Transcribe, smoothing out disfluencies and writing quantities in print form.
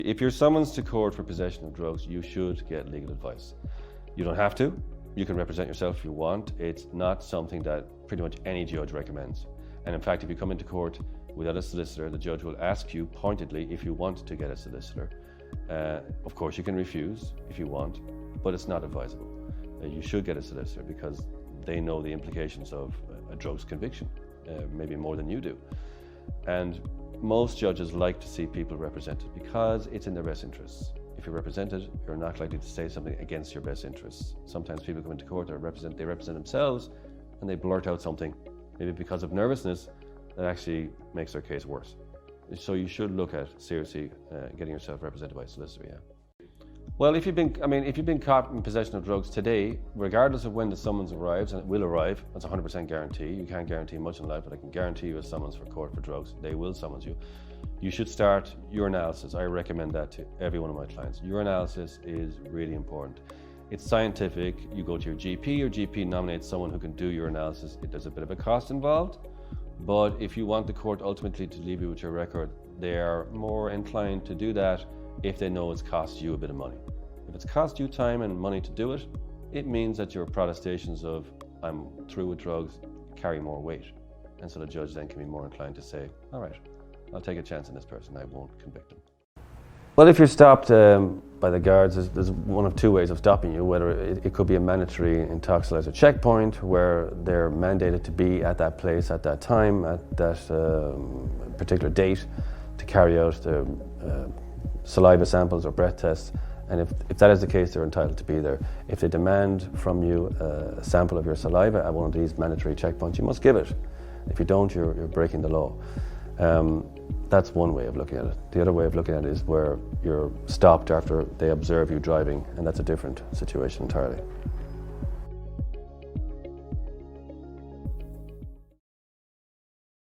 If you're summoned to court for possession of drugs, you should get legal advice. You don't have to. You can represent yourself if you want. It's not something that pretty much any judge recommends. And in fact, if you come into court without a solicitor, the judge will ask you pointedly if you want to get a solicitor. Of course, you can refuse if you want, but it's not advisable. You should get a solicitor because they know the implications of a drugs conviction, maybe more than you do. And most judges like to see people represented because it's in their best interests. If you're represented, you're not likely to say something against your best interests. Sometimes people come into court, they represent themselves, and they blurt out something, maybe because of nervousness, that actually makes their case worse. So you should look at seriously getting yourself represented by a solicitor, yeah. Well, if you've been caught in possession of drugs today, regardless of when the summons arrives, and it will arrive, that's 100% guarantee. You can't guarantee much in life, but I can guarantee you a summons for court for drugs. They will summons you. You should start your analysis. I recommend that to every one of my clients. Your analysis is really important. It's scientific. You go to your GP nominates someone who can do your analysis. There's a bit of a cost involved, but if you want the court ultimately to leave you with your record, they are more inclined to do that if they know it's cost you a bit of money. If it's cost you time and money to do it, it means that your protestations of I'm through with drugs carry more weight. And so the judge then can be more inclined to say, all right, I'll take a chance on this person, I won't convict them. Well, if you're stopped by the guards, there's one of two ways of stopping you, whether it could be a mandatory intoxilizer checkpoint where they're mandated to be at that place at that time, at that particular date to carry out the saliva samples or breath tests, and if that is the case, they're entitled to be there. If they demand from you a sample of your saliva at one of these mandatory checkpoints, you must give it. If you don't, you're breaking the law. That's one way of looking at it. The other way of looking at it is where you're stopped after they observe you driving, and that's a different situation entirely.